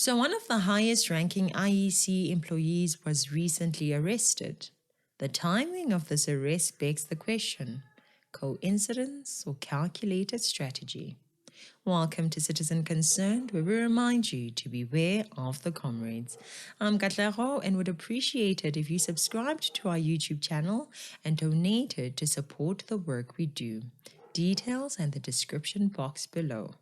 So one of the highest-ranking IEC employees was recently arrested. The timing of this arrest begs the question, coincidence or calculated strategy? Welcome to Citizen Concerned, where we remind you to beware of the comrades. I'm Katlego and would appreciate it if you subscribed to our YouTube channel and donated to support the work we do. Details in the description box below.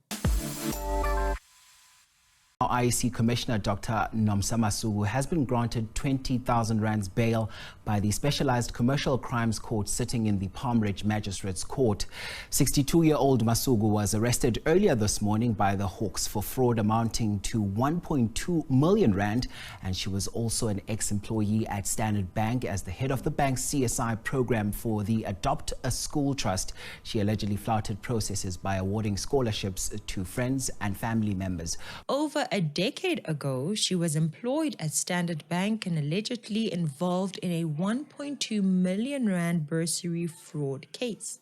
IEC Commissioner Dr Nomsa Masuku has been granted 20,000 rands bail by the Specialized Commercial Crimes Court sitting in the Palm Ridge Magistrates Court. 62-year-old Masuku was arrested earlier this morning by the Hawks for fraud amounting to 1.2 million rand, and she was also an ex-employee at Standard Bank as the head of the bank's CSI program for the Adopt a School Trust. She allegedly flouted processes by awarding scholarships to friends and family members. Over a decade ago, she was employed at Standard Bank and allegedly involved in a 1.2 million rand bursary fraud case.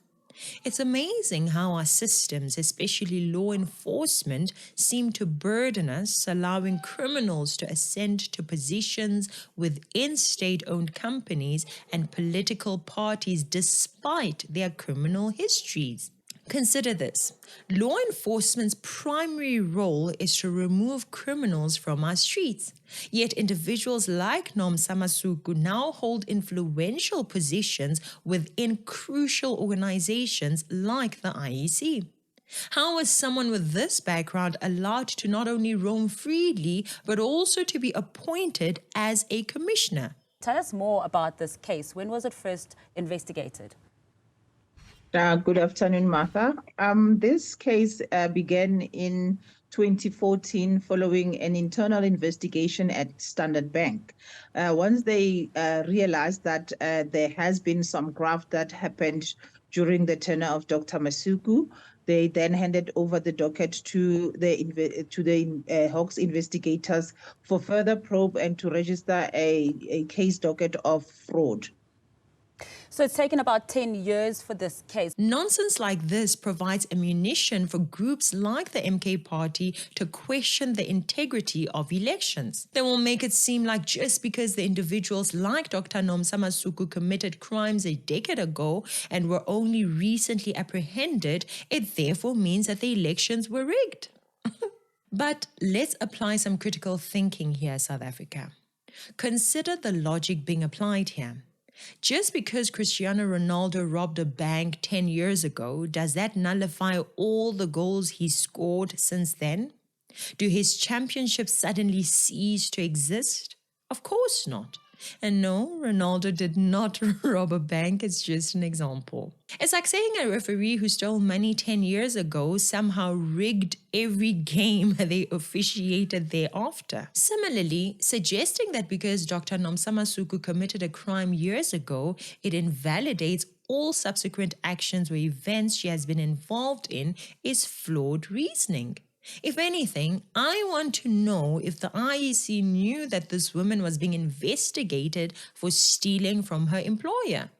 It's amazing how our systems, especially law enforcement, seem to burden us, allowing criminals to ascend to positions within state-owned companies and political parties despite their criminal histories. Consider this. Law enforcement's primary role is to remove criminals from our streets. Yet individuals like Nomsa Masuku now hold influential positions within crucial organizations like the IEC. How is someone with this background allowed to not only roam freely, but also to be appointed as a commissioner? Tell us more about this case. When was it first investigated? Good afternoon, Martha. This case began in 2014 following an internal investigation at Standard Bank. Once they realized that there has been some graft that happened during the tenure of Dr. Masuku, they then handed over the docket to the Hawks investigators for further probe and to register a case docket of fraud. So it's taken about 10 years for this case. Nonsense like this provides ammunition for groups like the MK Party to question the integrity of elections. They will make it seem like just because the individuals like Dr. Nomsa Masuku committed crimes a decade ago and were only recently apprehended, it therefore means that the elections were rigged. But let's apply some critical thinking here, South Africa. Consider the logic being applied here. Just because Cristiano Ronaldo robbed a bank 10 years ago, does that nullify all the goals he scored since then? Do his championships suddenly cease to exist? Of course not. And no, Ronaldo did not rob a bank, it's just an example. It's like saying a referee who stole money 10 years ago somehow rigged every game they officiated thereafter. Similarly, suggesting that because Dr. Nomsa Masuku committed a crime years ago, it invalidates all subsequent actions or events she has been involved in is flawed reasoning. If anything, I want to know if the IEC knew that this woman was being investigated for stealing from her employer.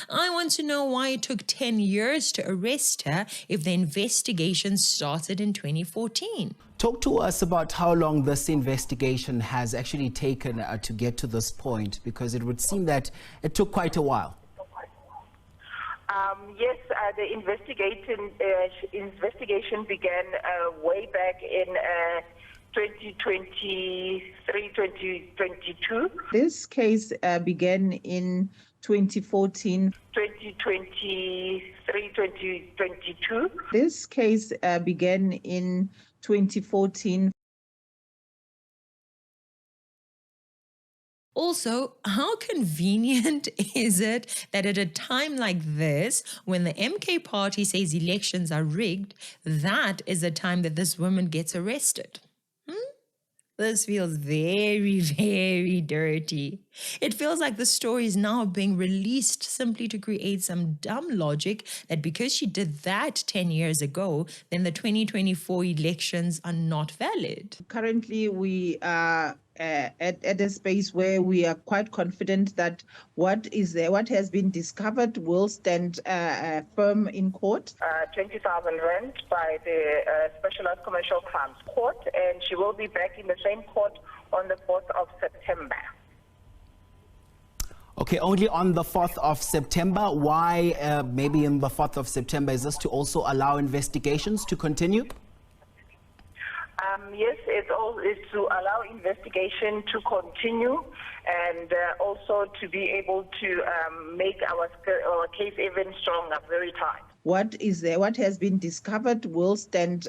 I want to know why it took 10 years to arrest her if the investigation started in 2014. Talk to us about how long this investigation has actually taken to get to this point, because it would seem that it took quite a while. Yes, the investigation began way back in 2022. This case began in 2014. 2022. This case began in 2014. Also, how convenient is it that at a time like this, when the MK Party says elections are rigged, that is the time that this woman gets arrested? This feels very, very dirty. It feels like the story is now being released simply to create some dumb logic that because she did that 10 years ago, then the 2024 elections are not valid. Currently, we are at a space where we are quite confident that what has been discovered will stand firm in court. 20,000 rand by the Specialized Commercial Crimes Court, and she will be back in the same court on the 4th of September. Okay, only on the 4th of September. Why maybe in the 4th of September? Is this to also allow investigations to continue? Yes, it's to allow investigation to continue and also to be able to make our case even stronger, very tight. What has been discovered will stand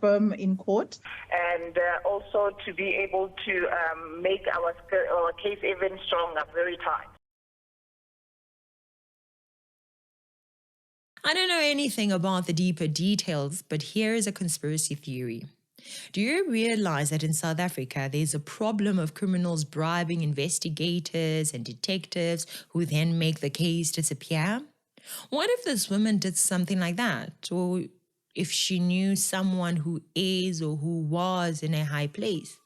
firm in court. And also to be able to make our case even stronger, very tight. I don't know anything about the deeper details, but here is a conspiracy theory. Do you realize that in South Africa, there's a problem of criminals bribing investigators and detectives who then make the case disappear? What if this woman did something like that? Or if she knew someone who is or who was in a high place?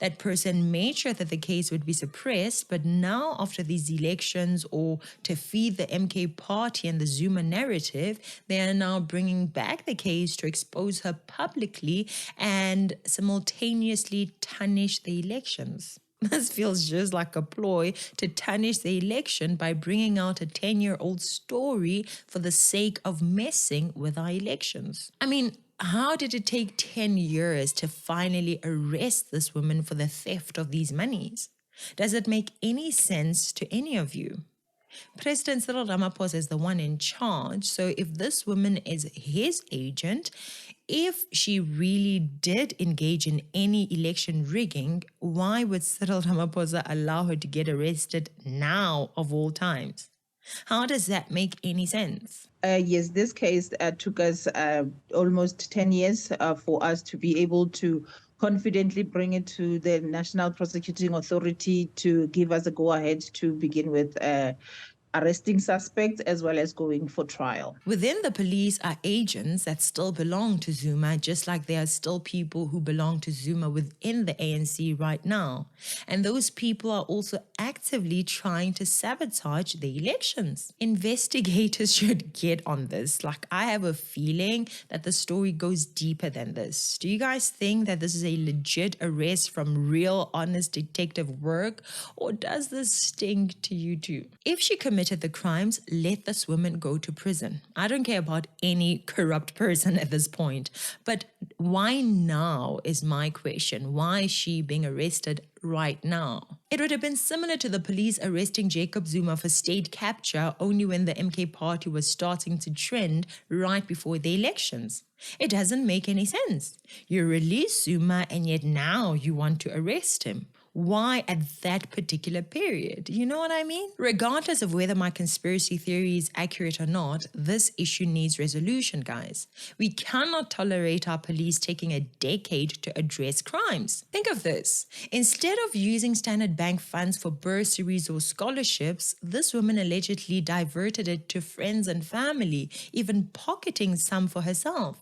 That person made sure that the case would be suppressed, but now after these elections, or to feed the MK party and the Zuma narrative, they are now bringing back the case to expose her publicly and simultaneously tarnish the elections. This feels just like a ploy to tarnish the election by bringing out a 10-year-old story for the sake of messing with our elections. I mean, how did it take 10 years to finally arrest this woman for the theft of these monies? Does it make any sense to any of you? President Cyril Ramaphosa is the one in charge, so if this woman is his agent, if she really did engage in any election rigging, why would Cyril Ramaphosa allow her to get arrested now of all times? How does that make any sense? Yes, this case took us almost 10 years for us to be able to confidently bring it to the National Prosecuting Authority to give us a go-ahead to begin with arresting suspects as well as going for trial. Within the police are agents that still belong to Zuma, just like there are still people who belong to Zuma within the ANC right now. And those people are also actively trying to sabotage the elections. Investigators should get on this. Like, I have a feeling that the story goes deeper than this. Do you guys think that this is a legit arrest from real, honest detective work? Or does this stink to you too? If she committed the crimes, let this woman go to prison. I don't care about any corrupt person at this point. But why now is my question. Why is she being arrested right now? It would have been similar to the police arresting Jacob Zuma for state capture only when the MK party was starting to trend right before the elections. It doesn't make any sense. You release Zuma and yet now you want to arrest him. Why at that particular period? You know what I mean? Regardless of whether my conspiracy theory is accurate or not, this issue needs resolution, guys. We cannot tolerate our police taking a decade to address crimes. Think of this. Instead of using Standard Bank funds for bursaries or scholarships, this woman allegedly diverted it to friends and family, even pocketing some for herself.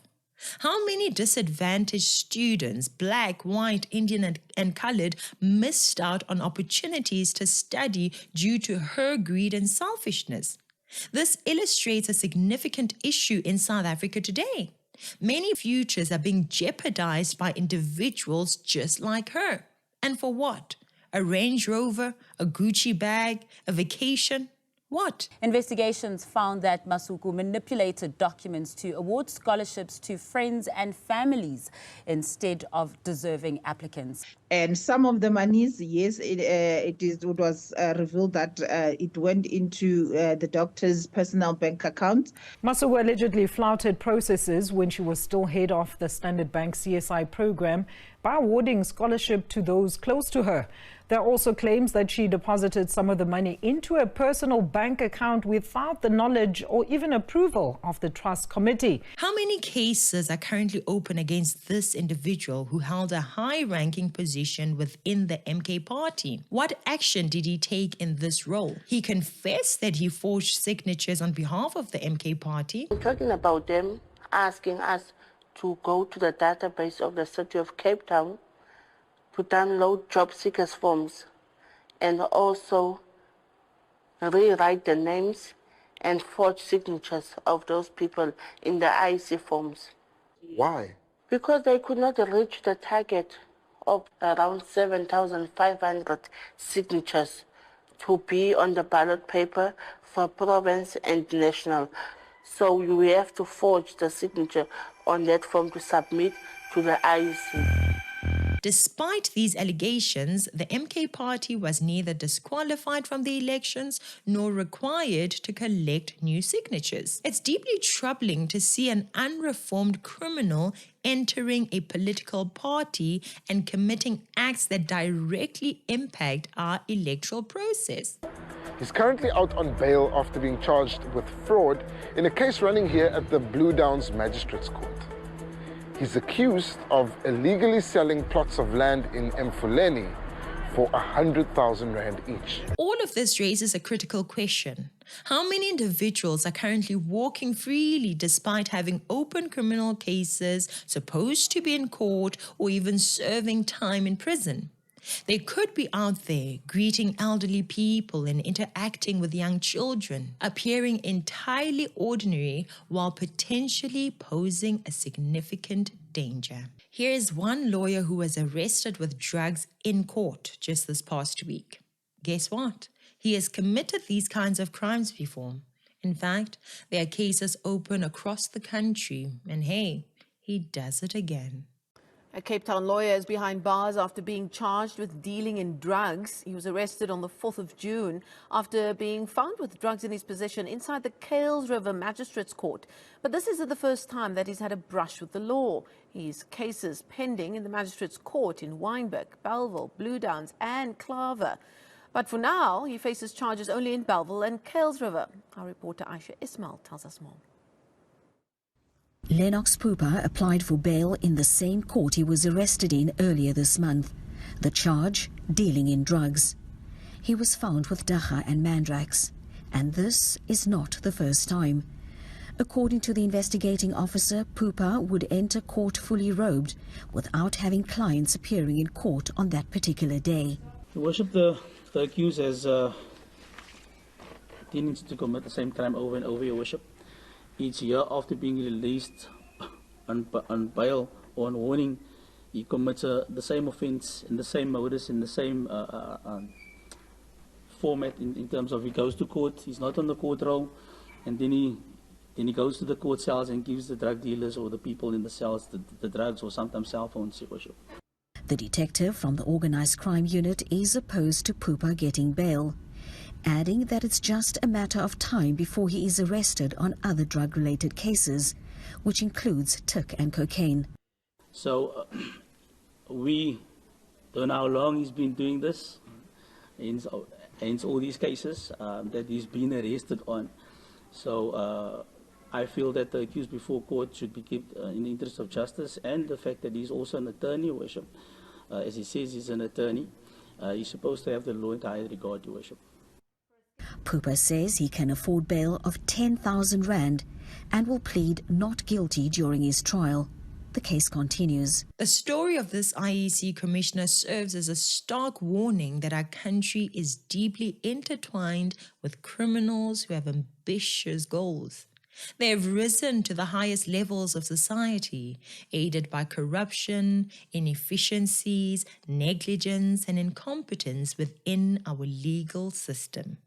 How many disadvantaged students, black, white, Indian, and colored, missed out on opportunities to study due to her greed and selfishness? This illustrates a significant issue in South Africa today. Many futures are being jeopardized by individuals just like her. And for what? A Range Rover, a Gucci bag, a vacation? What? Investigations found that Masuku manipulated documents to award scholarships to friends and families instead of deserving applicants. And some of the monies, yes, it was revealed that it went into the doctor's personal bank account. Masuku allegedly flouted processes when she was still head of the Standard Bank CSI program by awarding scholarship to those close to her. There are also claims that she deposited some of the money into a personal bank account without the knowledge or even approval of the trust committee. How many cases are currently open against this individual who held a high-ranking position within the MK party? What action did he take in this role? He confessed that he forged signatures on behalf of the MK party. I'm talking about them asking us to go to the database of the city of Cape Town to download job seekers forms and also rewrite the names and forge signatures of those people in the IEC forms. Why? Because they could not reach the target of around 7,500 signatures to be on the ballot paper for province and national. So we have to forge the signature on that form to submit to the IEC. Despite these allegations, the MK party was neither disqualified from the elections nor required to collect new signatures. It's deeply troubling to see an unreformed criminal entering a political party and committing acts that directly impact our electoral process. He's currently out on bail after being charged with fraud in a case running here at the Blue Downs Magistrates Court. He's accused of illegally selling plots of land in Mfuleni for 100,000 rand each. All of this raises a critical question. How many individuals are currently walking freely despite having open criminal cases, supposed to be in court, or even serving time in prison? They could be out there greeting elderly people and interacting with young children, appearing entirely ordinary while potentially posing a significant danger. Here is one lawyer who was arrested with drugs in court just this past week. Guess what? He has committed these kinds of crimes before. In fact, there are cases open across the country, and hey, he does it again. A Cape Town lawyer is behind bars after being charged with dealing in drugs. He was arrested on the 4th of June after being found with drugs in his possession inside the Kuils River Magistrates Court. But this isn't the first time that he's had a brush with the law. His cases pending in the Magistrates Court in Wynberg, Bellville, Blue Downs and Claver. But for now, he faces charges only in Bellville and Kuils River. Our reporter Aisha Ismail tells us more. Lennox Pooper applied for bail in the same court he was arrested in earlier this month. The charge, dealing in drugs. He was found with dagga and mandrax, and this is not the first time. According to the investigating officer, Pooper would enter court fully robed without having clients appearing in court on that particular day. Your Worship, the accused has tendency to commit the same crime over and over, Your Worship. Each year after being released on bail or on warning, he commits the same offence in the same modus, in the same format in terms of he goes to court, he's not on the court roll, and then he goes to the court cells and gives the drug dealers or the people in the cells the drugs or sometimes cell phones, Your Worship. The detective from the organised crime unit is opposed to Pooper getting bail, adding that it's just a matter of time before he is arrested on other drug-related cases, which includes tik and cocaine. So we don't know how long he's been doing this, hence all these cases that he's been arrested on. So I feel that the accused before court should be kept in the interest of justice, and the fact that he's also an attorney, Your Worship. As he says, he's an attorney. He's supposed to have the law in high regard, Your Worship. Pooper says he can afford bail of 10,000 rand and will plead not guilty during his trial. The case continues. The story of this IEC commissioner serves as a stark warning that our country is deeply intertwined with criminals who have ambitious goals. They have risen to the highest levels of society, aided by corruption, inefficiencies, negligence, and incompetence within our legal system.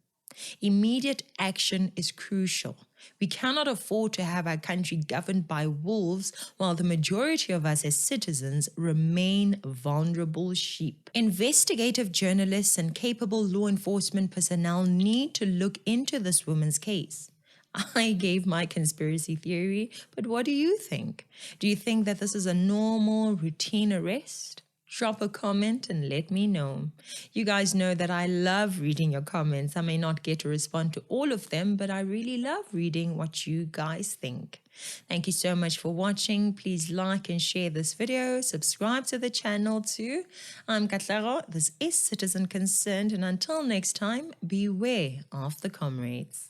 Immediate action is crucial. We cannot afford to have our country governed by wolves while the majority of us as citizens remain vulnerable sheep. Investigative journalists and capable law enforcement personnel need to look into this woman's case. I gave my conspiracy theory, but what do you think? Do you think that this is a normal, routine arrest? Drop a comment and let me know. You guys know that I love reading your comments. I may not get to respond to all of them, but I really love reading what you guys think. Thank you so much for watching. Please like and share this video. Subscribe to the channel too. I'm Katlego. This is Citizen Concerned, and until next time, beware of the comrades.